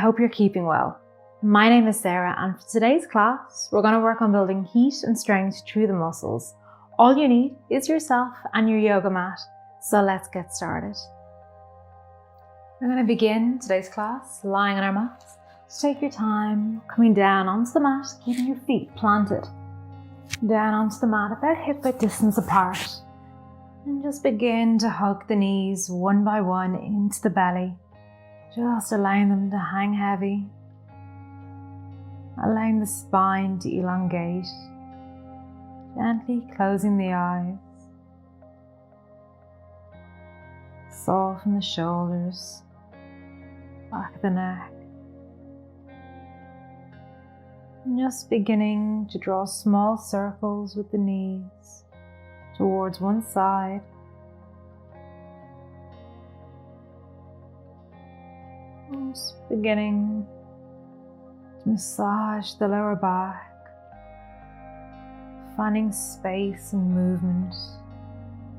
hope you're keeping well. My name is Sarah, and for today's class, we're going to work on building heat and strength through the muscles. All you need is yourself and your yoga mat, so let's get started. We're going to begin today's class lying on our mats. So take your time, coming down onto the mat, keeping your feet planted. Down onto the mat about hip-width distance apart. And just begin to hug the knees one by one into the belly. Just allowing them to hang heavy. Allowing the spine to elongate. Gently closing the eyes. Soften the shoulders. Back of the neck. And just beginning to draw small circles with the knees towards one side. And just beginning to massage the lower back, finding space and movement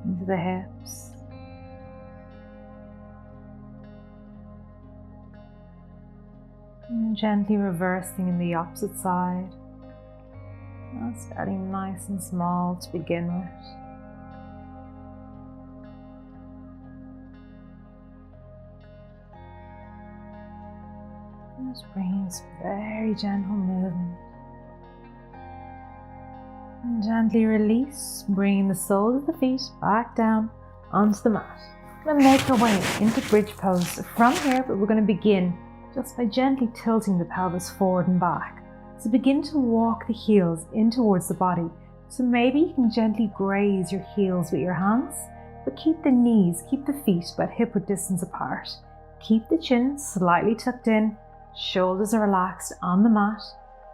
into the hips. And gently reversing in the opposite side. Starting nice and small to begin with. Just bringing some very gentle movement. And gently release, bringing the soles of the feet back down onto the mat. We're going to make our way into bridge pose from here, but we're going to begin just by gently tilting the pelvis forward and back. So begin to walk the heels in towards the body. So maybe you can gently graze your heels with your hands, but keep the knees, keep the feet about hip-width distance apart. Keep the chin slightly tucked in, shoulders are relaxed on the mat,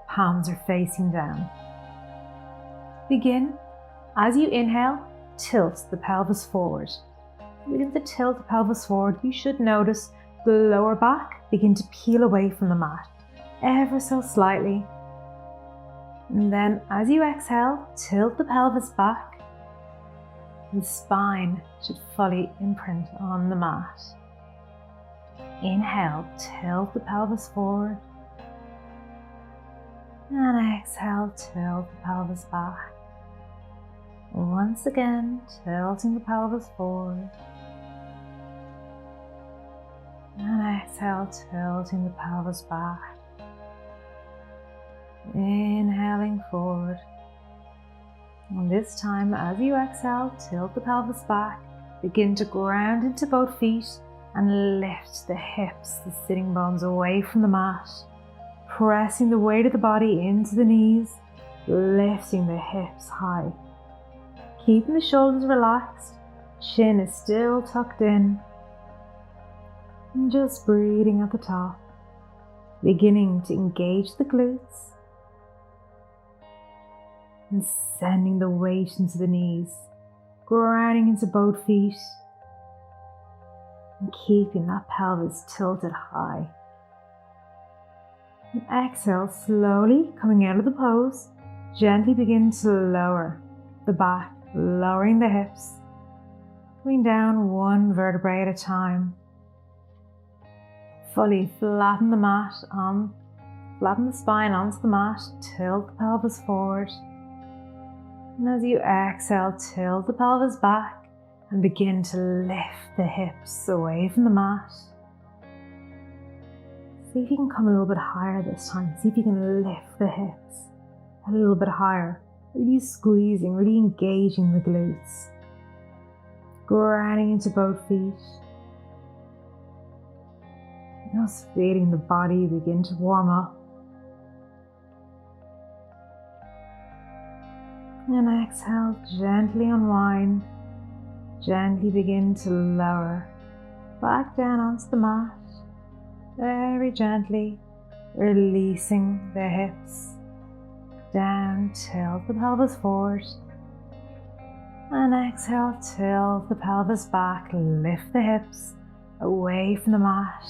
palms are facing down. Begin, as you inhale, tilt the pelvis forward. Begin to tilt the pelvis forward, you should notice the lower back begin to peel away from the mat, ever so slightly. And then as you exhale, tilt the pelvis back. The spine should fully imprint on the mat. Inhale, tilt the pelvis forward. And exhale, tilt the pelvis back. Once again, tilting the pelvis forward. And exhale, tilting the pelvis back. Inhaling forward. And this time, as you exhale, tilt the pelvis back. Begin to ground into both feet and lift the hips, the sitting bones away from the mat. Pressing the weight of the body into the knees, lifting the hips high. Keeping the shoulders relaxed, chin is still tucked in. And just breathing at the top, beginning to engage the glutes and sending the weight into the knees, grounding into both feet and keeping that pelvis tilted high. And exhale, slowly coming out of the pose, gently begin to lower the back, lowering the hips, going down one vertebrae at a time. Fully flatten the mat flatten the spine onto the mat, tilt the pelvis forward. And as you exhale, tilt the pelvis back and begin to lift the hips away from the mat. See if you can come a little bit higher this time. See if you can lift the hips a little bit higher. Really squeezing, really engaging the glutes. Grounding into both feet. Just feeling the body begin to warm up. And exhale, gently unwind. Gently begin to lower back down onto the mat. Very gently releasing the hips. Down, tilt the pelvis forward. And exhale, tilt the pelvis back. Lift the hips away from the mat.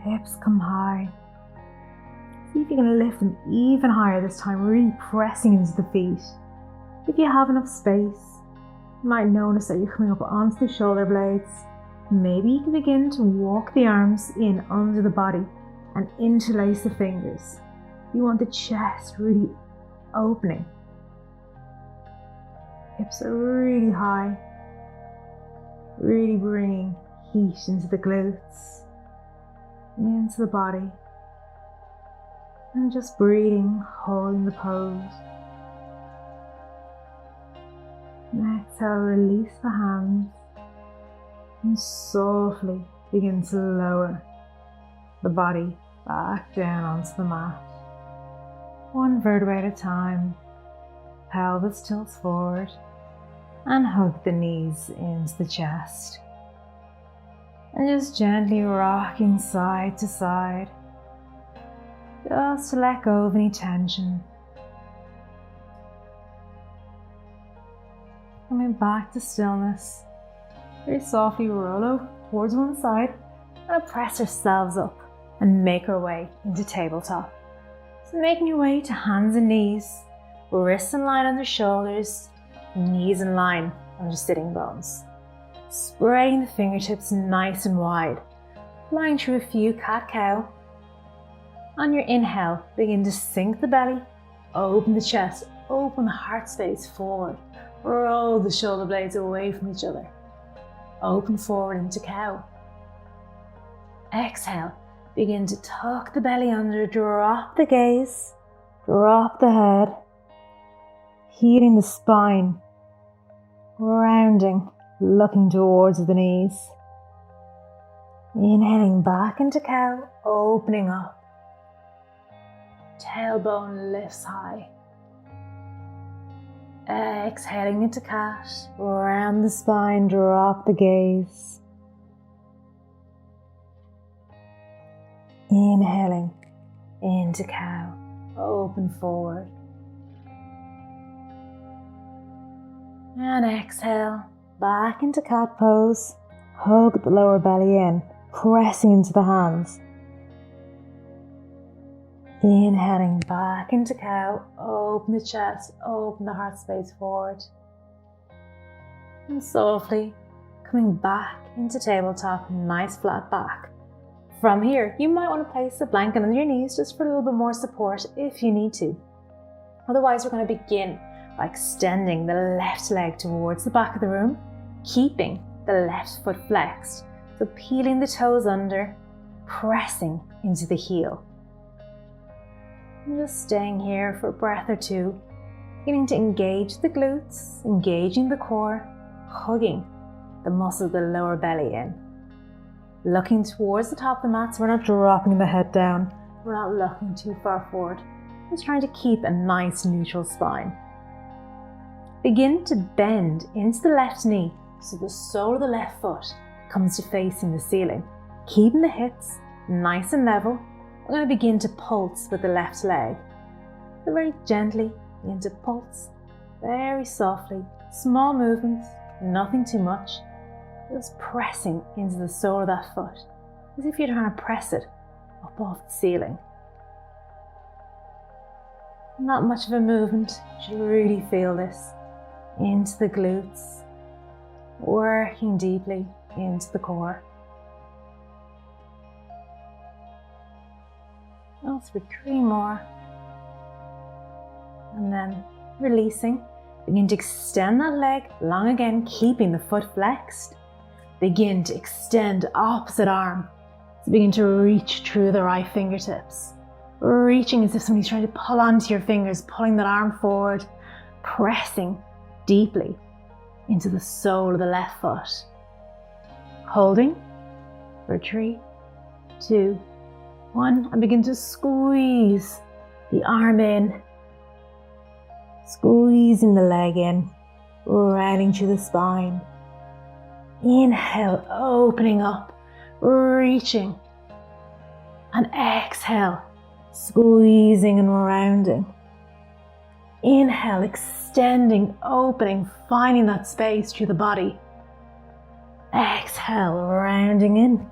Hips come high. See if you can lift them even higher this time, really pressing into the feet. If you have enough space, you might notice that you're coming up onto the shoulder blades. Maybe you can begin to walk the arms in under the body, and interlace the fingers. You want the chest really opening. Hips are really high, really bringing heat into the glutes, into the body, and just breathing, holding the pose. And exhale, release the hands and softly begin to lower the body back down onto the mat. One vertebrae at a time. Pelvis tilts forward and hug the knees into the chest. And just gently rocking side to side, just to let go of any tension. Coming back to stillness, very softly roll over towards one side and press ourselves up and make our way into tabletop. So making your way to hands and knees, wrists in line under shoulders, knees in line under sitting bones. Spreading the fingertips nice and wide, flying through a few cat-cow. On your inhale, begin to sink the belly, open the chest, open the heart space forward. Roll the shoulder blades away from each other. Open forward into cow. Exhale, begin to tuck the belly under, drop the gaze, drop the head, heating the spine, rounding, looking towards the knees. Inhaling back into cow, opening up. Tailbone lifts high. Exhaling into cat, round the spine, drop the gaze. Inhaling into cow, open forward. And exhale, back into cat pose. Hug the lower belly in, pressing into the hands. Inhaling back into cow, open the chest, open the heart space forward. And softly coming back into tabletop, nice flat back. From here, you might want to place a blanket under your knees just for a little bit more support if you need to. Otherwise, we're going to begin by extending the left leg towards the back of the room, keeping the left foot flexed. So peeling the toes under, pressing into the heel. And just staying here for a breath or two, beginning to engage the glutes, engaging the core, hugging the muscle of the lower belly in. Looking towards the top of the mat, so we're not dropping the head down, we're not looking too far forward. Just trying to keep a nice neutral spine. Begin to bend into the left knee, so the sole of the left foot comes to facing the ceiling. Keeping the hips nice and level, we're going to begin to pulse with the left leg. So very gently begin to pulse, very softly, small movements, nothing too much. Just pressing into the sole of that foot, as if you're trying to press it up off the ceiling. Not much of a movement, you should really feel this into the glutes, working deeply into the core. Also for 3 more. And then releasing, begin to extend that leg long again, keeping the foot flexed. Begin to extend opposite arm. So begin to reach through the right fingertips. Reaching as if somebody's trying to pull onto your fingers, pulling that arm forward, pressing deeply into the sole of the left foot. Holding for 3, 2, 1, and begin to squeeze the arm in. Squeezing the leg in, rounding through the spine. Inhale, opening up, reaching. And exhale, squeezing and rounding. Inhale, extending, opening, finding that space through the body. Exhale, rounding in.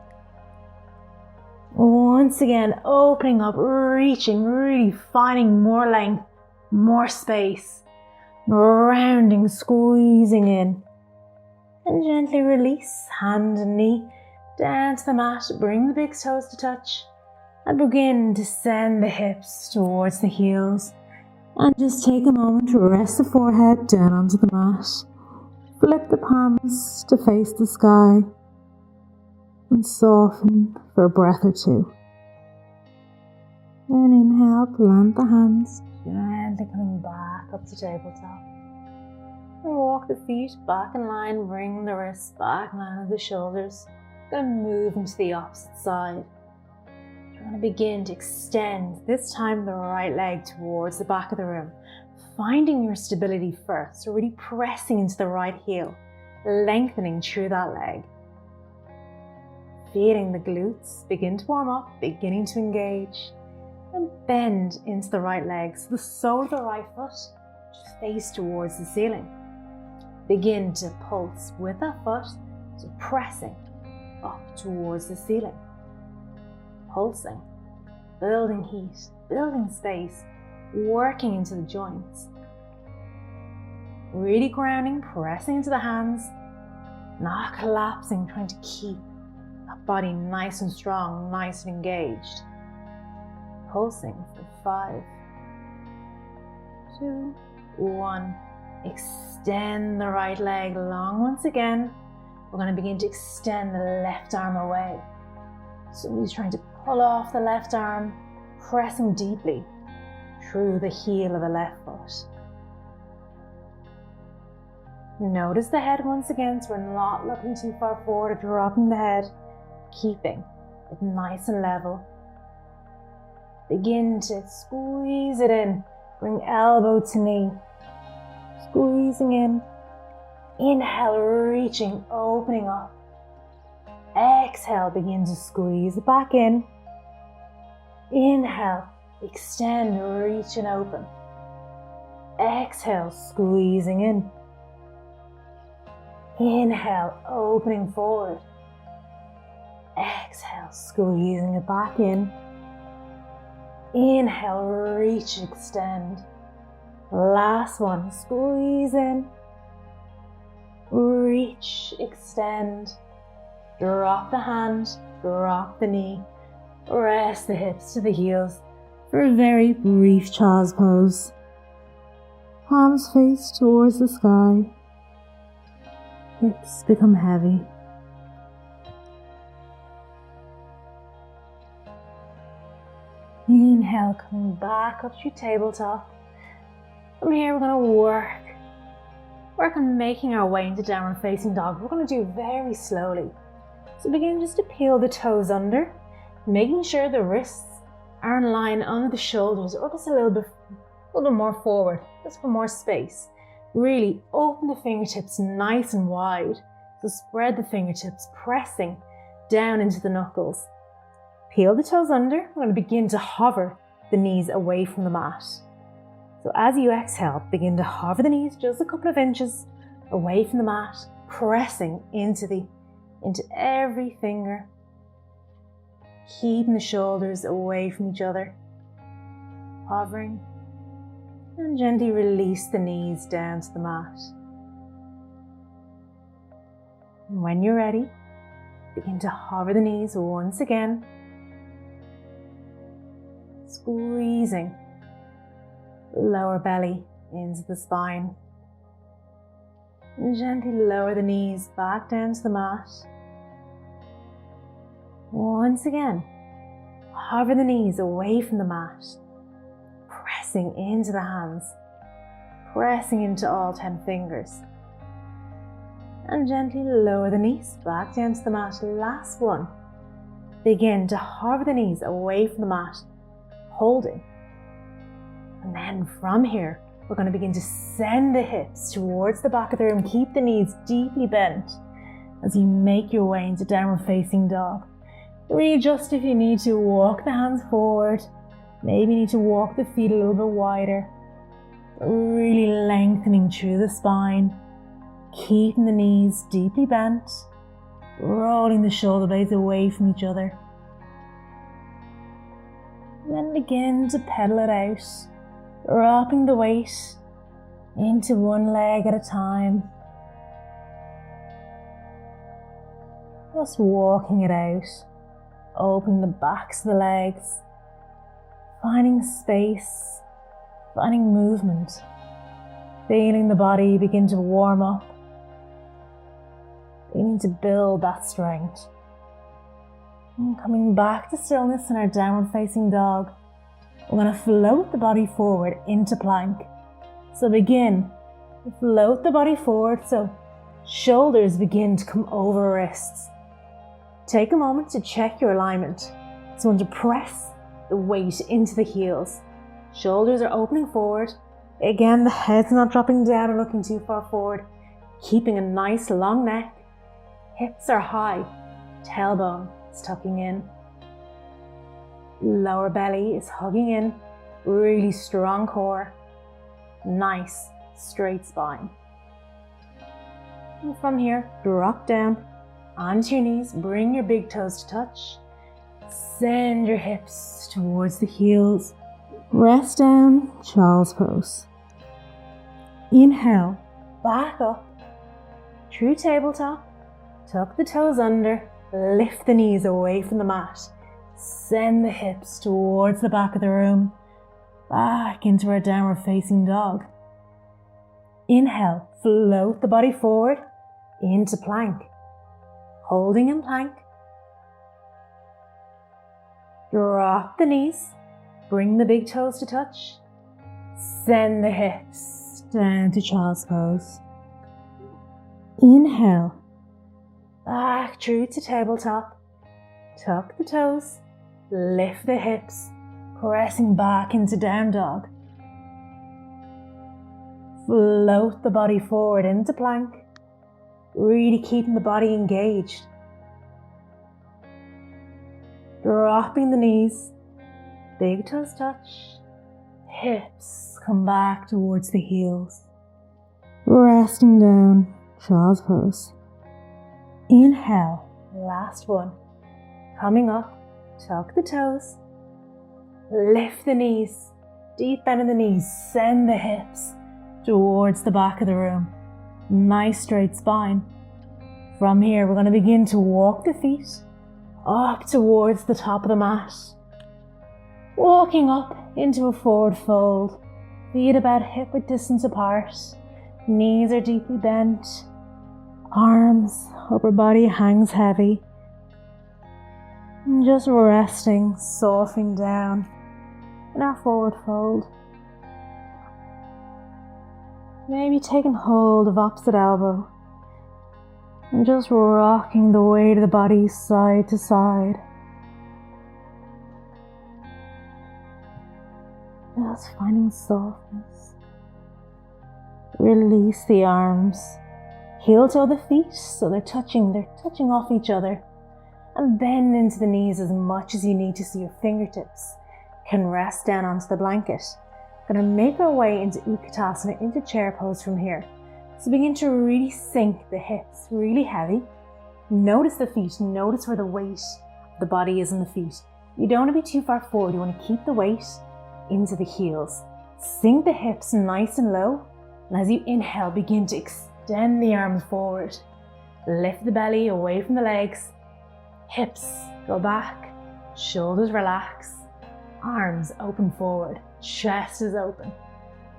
Once again, opening up, reaching, really finding more length, more space. Rounding, squeezing in. And gently release, hand and knee down to the mat. Bring the big toes to touch. And begin to send the hips towards the heels. And just take a moment to rest the forehead down onto the mat. Flip the palms to face the sky. And soften for a breath or two. And inhale, plant the hands, gently coming back up to tabletop. And walk the feet back in line, bring the wrists back in line with the shoulders. Going to move into the opposite side. You're going to begin to extend, this time the right leg towards the back of the room. Finding your stability first, so really pressing into the right heel, lengthening through that leg. Feeling the glutes begin to warm up, beginning to engage. And bend into the right leg, so the sole of the right foot just face towards the ceiling. Begin to pulse with that foot, so pressing up towards the ceiling. Pulsing, building heat, building space, working into the joints. Really grounding, pressing into the hands, not collapsing, trying to keep that body nice and strong, nice and engaged. Pulsing for 5, 2, 1. Extend the right leg long once again. We're going to begin to extend the left arm away. Somebody's trying to pull off the left arm, pressing deeply through the heel of the left foot. Notice the head once again, so we're not looking too far forward or dropping the head, keeping it nice and level. Begin to squeeze it in. Bring elbow to knee. Squeezing in. Inhale, reaching, opening up. Exhale, begin to squeeze it back in. Inhale, extend, reach and open. Exhale, squeezing in. Inhale, opening forward. Exhale, squeezing it back in. Inhale, reach, extend. Last one, squeeze in. Reach, extend. Drop the hand, drop the knee. Rest the hips to the heels for a very brief child's pose. Palms face towards the sky. Hips become heavy. Inhale, coming back up to tabletop. From here we're going to work on making our way into downward facing dog. We're going to do very slowly. So begin just to peel the toes under, making sure the wrists are in line under the shoulders or just a little bit more forward, just for more space. Really open the fingertips nice and wide. So spread the fingertips, pressing down into the knuckles. Peel the toes under. We're going to begin to hover the knees away from the mat. So as you exhale, begin to hover the knees just a couple of inches away from the mat, pressing into every finger, keeping the shoulders away from each other, hovering, and gently release the knees down to the mat. And when you're ready, begin to hover the knees once again, squeezing the lower belly into the spine. And gently lower the knees back down to the mat. Once again, hover the knees away from the mat, pressing into the hands, pressing into all 10 fingers. And gently lower the knees back down to the mat. Last one. Begin to hover the knees away from the mat, holding. And then from here, we're going to begin to send the hips towards the back of the room. Keep the knees deeply bent as you make your way into downward facing dog. Readjust if you need to. Walk the hands forward. Maybe you need to walk the feet a little bit wider. Really lengthening through the spine. Keeping the knees deeply bent. Rolling the shoulder blades away from each other. And then begin to pedal it out. Dropping the weight into one leg at a time. Just walking it out. Opening the backs of the legs, finding space, finding movement, feeling the body begin to warm up, beginning to build that strength. And coming back to stillness in our downward facing dog, we're going to float the body forward into plank. So begin to float the body forward so shoulders begin to come over wrists. Take a moment to check your alignment. So want to press the weight into the heels. Shoulders are opening forward. Again, the head's not dropping down or looking too far forward. Keeping a nice long neck. Hips are high. Tailbone is tucking in. Lower belly is hugging in. Really strong core. Nice straight spine. And from here, drop down onto your knees. Bring your big toes to touch. Send your hips towards the heels. Rest down, child's pose. Inhale, back up. True tabletop. Tuck the toes under. Lift the knees away from the mat. Send the hips towards the back of the room. Back into our downward facing dog. Inhale, float the body forward into plank. Holding in plank. Drop the knees. Bring the big toes to touch. Send the hips down to child's pose. Inhale. Back true to tabletop. Tuck the toes. Lift the hips. Pressing back into down dog. Float the body forward into plank. Really keeping the body engaged. Dropping the knees. Big toes touch. Hips come back towards the heels. Resting down, child's pose. Inhale, last one. Coming up, tuck the toes. Lift the knees. Deep bend in the knees. Send the hips towards the back of the room. Nice straight spine. From here, we're going to begin to walk the feet up towards the top of the mat. Walking up into a forward fold. Feet about hip width distance apart. Knees are deeply bent. Arms, upper body hangs heavy. And just resting, softening down in our forward fold. Maybe taking hold of opposite elbow. And just rocking the weight of the body side to side. Just finding softness. Release the arms. Heel toe the feet so they're touching off each other. And bend into the knees as much as you need to so your fingertips can rest down onto the blanket. We're going to make our way into Utkatasana, into chair pose from here. So begin to really sink the hips, really heavy. Notice the feet, notice where the weight of the body is in the feet. You don't want to be too far forward, you want to keep the weight into the heels. Sink the hips nice and low, and as you inhale, begin to extend the arms forward. Lift the belly away from the legs. Hips go back, shoulders relax, arms open forward, chest is open,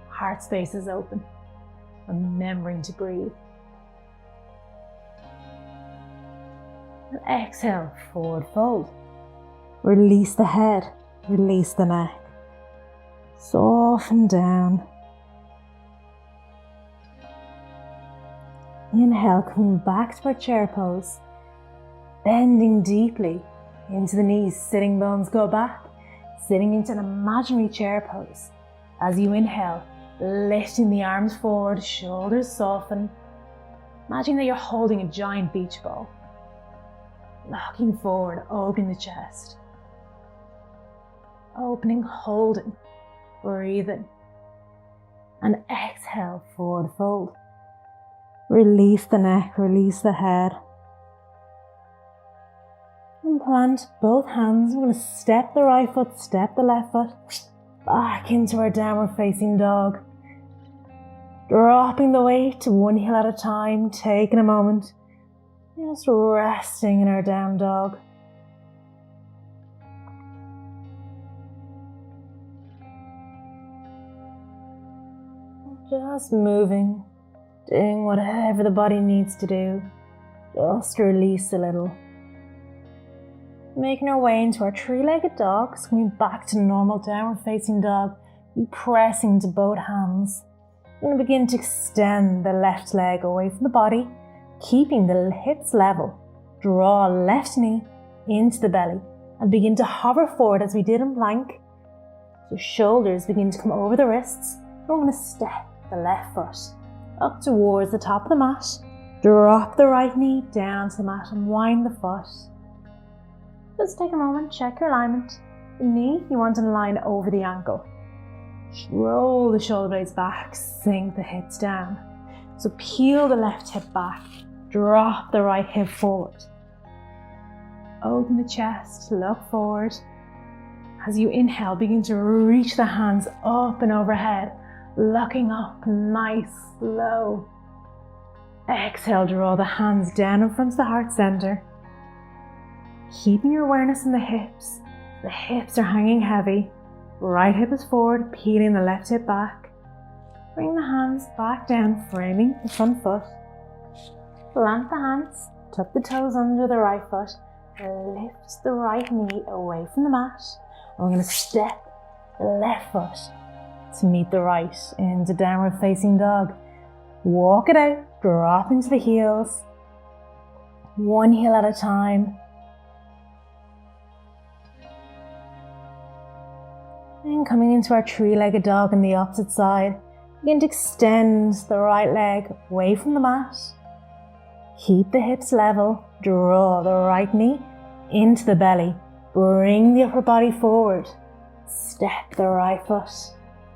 heart space is open. Remembering to breathe. And exhale, forward fold. Release the head, release the neck. Soften down. Inhale, coming back to our chair pose. Bending deeply into the knees, sitting bones go back. Sitting into an imaginary chair pose. As you inhale, lifting the arms forward, shoulders soften. Imagine that you're holding a giant beach ball. Locking forward, opening the chest. Opening, holding, breathing. And exhale, forward fold. Release the neck, release the head. And plant both hands. We're going to step the right foot, step the left foot. Back into our downward facing dog. Dropping the weight to one heel at a time, taking a moment. Just resting in our down dog. Just moving, doing whatever the body needs to do. Just release a little. Making our way into our three-legged dog, so coming back to normal downward facing dog. Be pressing to both hands. We're going to begin to extend the left leg away from the body, keeping the hips level. Draw left knee into the belly and begin to hover forward as we did in plank. So shoulders begin to come over the wrists. We're going to step the left foot up towards the top of the mat. Drop the right knee down to the mat and wind the foot. Just take a moment, check your alignment. The knee, you want to line over the ankle. Roll the shoulder blades back, sink the hips down. So peel the left hip back, drop the right hip forward. Open the chest, look forward. As you inhale, begin to reach the hands up and overhead, looking up, nice, slow. Exhale, draw the hands down in front of the heart center. Keeping your awareness in the hips. The hips are hanging heavy. Right hip is forward, peeling the left hip back. Bring the hands back down, framing the front foot. Plant the hands, tuck the toes under the right foot. Lift the right knee away from the mat. And we're going to step the left foot to meet the right into downward facing dog. Walk it out, dropping to the heels. One heel at a time. And coming into our three-legged dog on the opposite side, begin to extend the right leg away from the mat. Keep the hips level, draw the right knee into the belly, bring the upper body forward. Step the right foot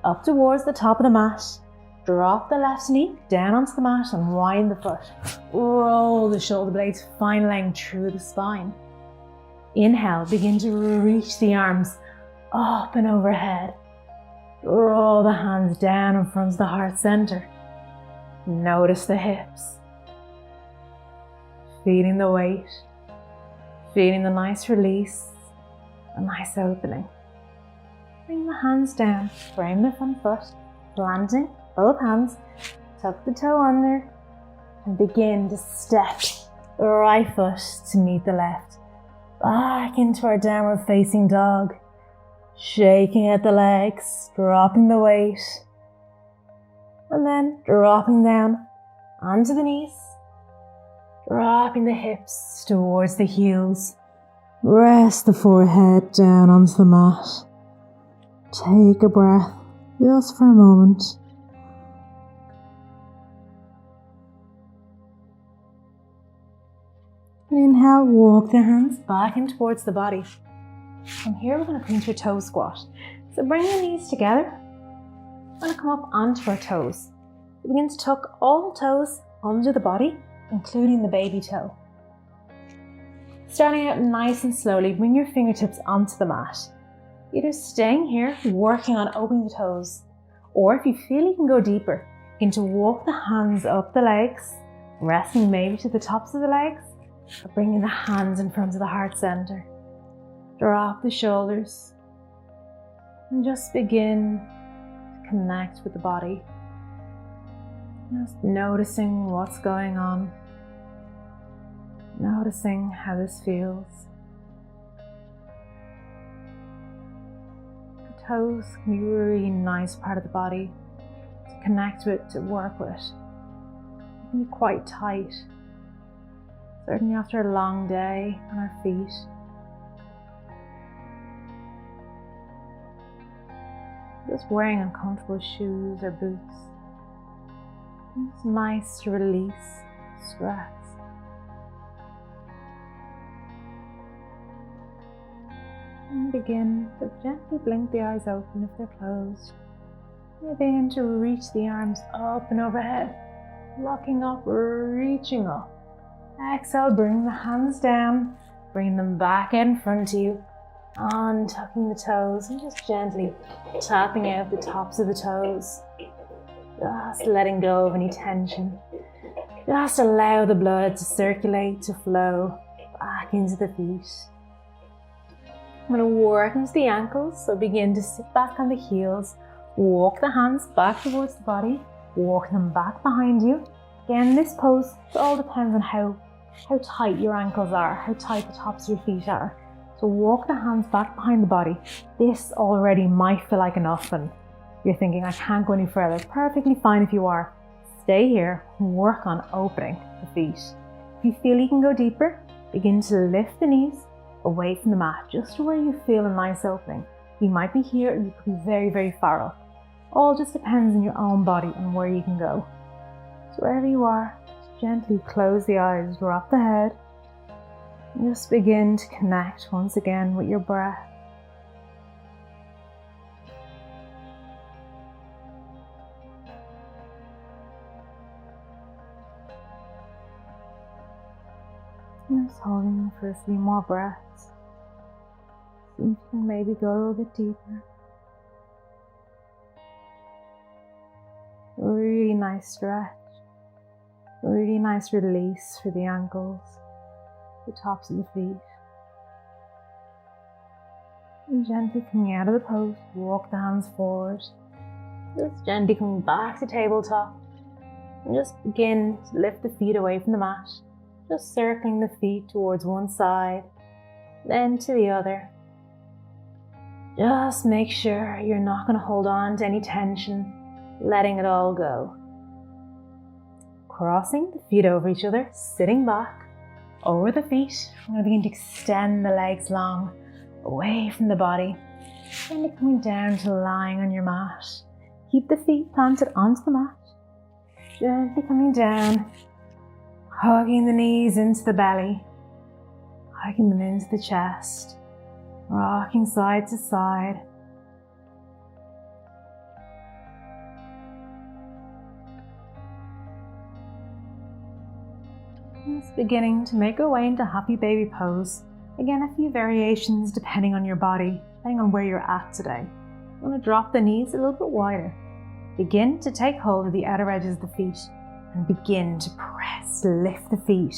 up towards the top of the mat. Drop the left knee down onto the mat and wind the foot. Roll the shoulder blades fine length through the spine. Inhale, begin to reach the arms up and overhead. Draw the hands down in front of the heart center. Notice the hips. Feeling the weight. Feeling the nice release. A nice opening. Bring the hands down. Frame the front foot. Planting both hands. Tuck the toe under. And begin to step the right foot to meet the left. Back into our downward facing dog. Shaking at the legs, dropping the weight, and then dropping down onto the knees, dropping the hips towards the heels. Rest the forehead down onto the mat. Take a breath just for a moment. Inhale, walk the hands back in towards the body. From here, we're going to come into a toe squat. So bring the knees together. We're going to come up onto our toes. We begin to tuck all toes under the body, including the baby toe. Starting out nice and slowly, bring your fingertips onto the mat. Either staying here, working on opening the toes, or if you feel you can go deeper, begin to walk the hands up the legs, resting maybe to the tops of the legs, or bringing the hands in front of the heart center. Drop the shoulders and just begin to connect with the body. Just noticing what's going on. Noticing how this feels. The toes can be a really nice part of the body to connect with, to work with. It can be quite tight. Certainly after a long day on our feet. Just wearing uncomfortable shoes or boots. It's nice to release stress. And begin to gently blink the eyes open if they're closed. And begin to reach the arms up and overhead. Locking up, reaching up. Exhale, bring the hands down. Bring them back in front of you. Untucking the toes and just gently tapping out the tops of the toes. Just letting go of any tension. Just allow the blood to circulate, to flow back into the feet. I'm going to work into the ankles, so begin to sit back on the heels. Walk the hands back towards the body. walk them back behind you. Again, this pose, it all depends on how tight your ankles are, how tight the tops of your feet are. So walk the hands back behind the body. This already might feel like enough and you're thinking, I can't go any further. Perfectly fine if you are. Stay here and work on opening the feet. If you feel you can go deeper, begin to lift the knees away from the mat, just to where you feel a nice opening. You might be here, or you could be very, very far up. All just depends on your own body and where you can go. So wherever you are, just gently close the eyes, drop the head, and just begin to connect once again with your breath. Just holding for a few more breaths. See if you can maybe go a little bit deeper. Really nice stretch. Really nice release for the ankles, the tops of the feet. And gently coming out of the pose, walk the hands forward. Just gently coming back to tabletop. And just begin to lift the feet away from the mat. Just circling the feet towards one side, then to the other. Just make sure you're not going to hold on to any tension, letting it all go. Crossing the feet over each other, sitting back, over the feet. I'm going to begin to extend the legs long, away from the body. And coming down to lying on your mat. Keep the feet planted onto the mat. Gently coming down. Hugging the knees into the belly, hugging them into the chest, rocking side to side. Just beginning to make our way into happy baby pose. Again, a few variations depending on your body, depending on where you're at today. I'm going to drop the knees a little bit wider. Begin to take hold of the outer edges of the feet. And begin to press, lift the feet.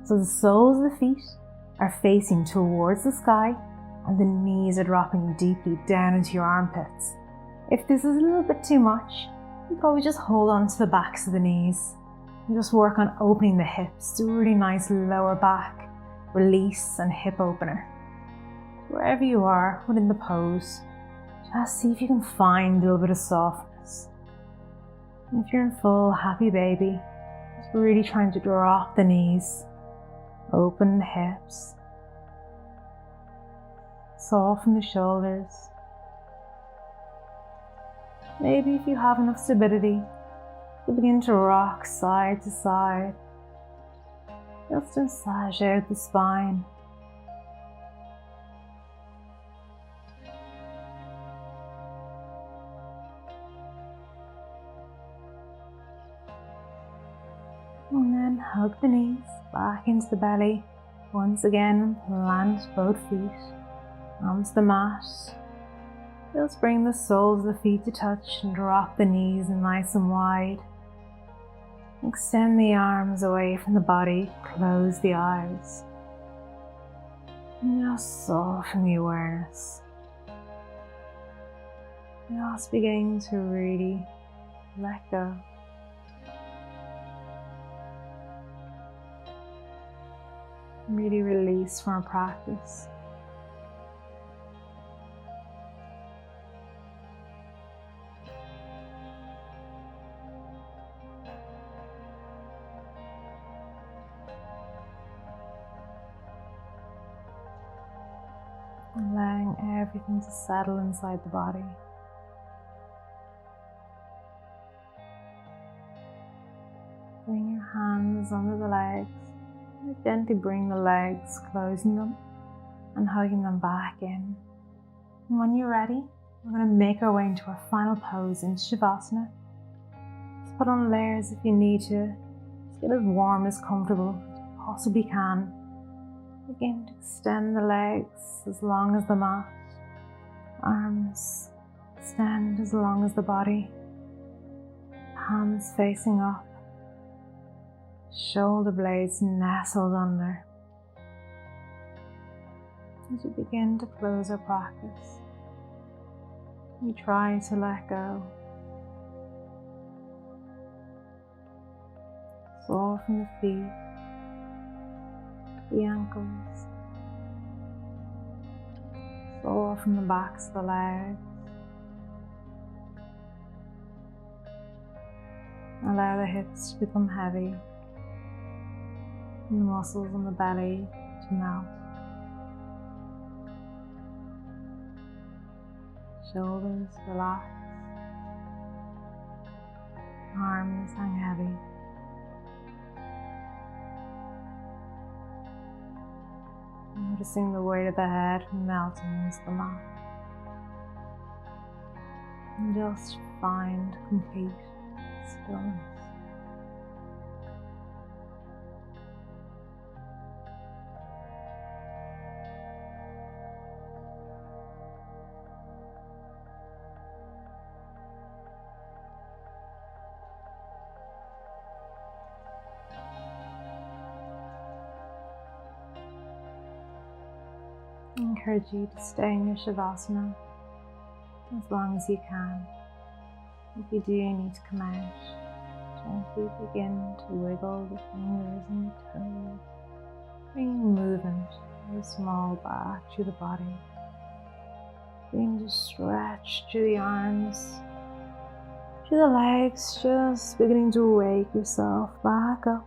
So the soles of the feet are facing towards the sky and the knees are dropping deeply down into your armpits. If this is a little bit too much, you probably just hold on to the backs of the knees and just work on opening the hips. Do a really nice lower back release and hip opener. Wherever you are within the pose, just see if you can find a little bit of softness. If you're in full happy baby, just really trying to drop the knees, open the hips, soften the shoulders. Maybe if you have enough stability, you begin to rock side to side, just massage out the spine. And then hug the knees back into the belly. Once again, plant both feet onto the mat. Just bring the soles of the feet to touch and drop the knees nice and wide. Extend the arms away from the body, close the eyes. And just soften the awareness. Just beginning to really let go. Really release from our practice. Allowing everything to settle inside the body. Bring your hands under the legs. Gently bring the legs, closing them and hugging them back in. And when you're ready, we're going to make our way into our final pose in Savasana. Just put on layers if you need to. Just get as warm, as comfortable as you possibly can. Begin to extend the legs as long as the mat. Arms extend as long as the body. Hands facing up. Shoulder blades nestled under. As we begin to close our practice, we try to let go. sore from the feet, the ankles, sore from the backs of the legs. Allow the hips to become heavy and the muscles in the belly to melt. Shoulders relax. Arms hang heavy. Noticing the weight of the head melting into the mat. And just find complete stillness. I encourage you to stay in your Savasana as long as you can. If you do need to come out, gently begin to wiggle the fingers and the toes, bringing movement very small back through the body. Begin to stretch through the arms, through the legs, just beginning to wake yourself back up.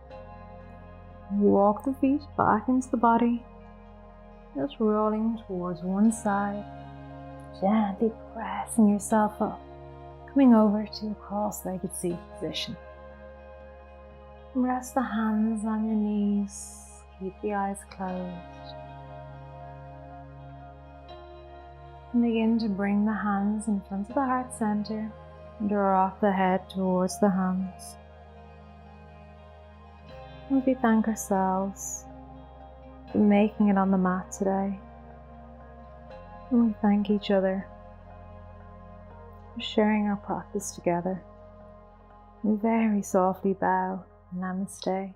Walk the feet back into the body, just rolling towards one side, gently pressing yourself up, coming over to a cross-legged seat position. Rest the hands on your knees, keep the eyes closed. And begin to bring the hands in front of the heart center and drop the head towards the hands. And we thank ourselves for making it on the mat today. And we thank each other for sharing our practice together. We very softly bow. Namaste.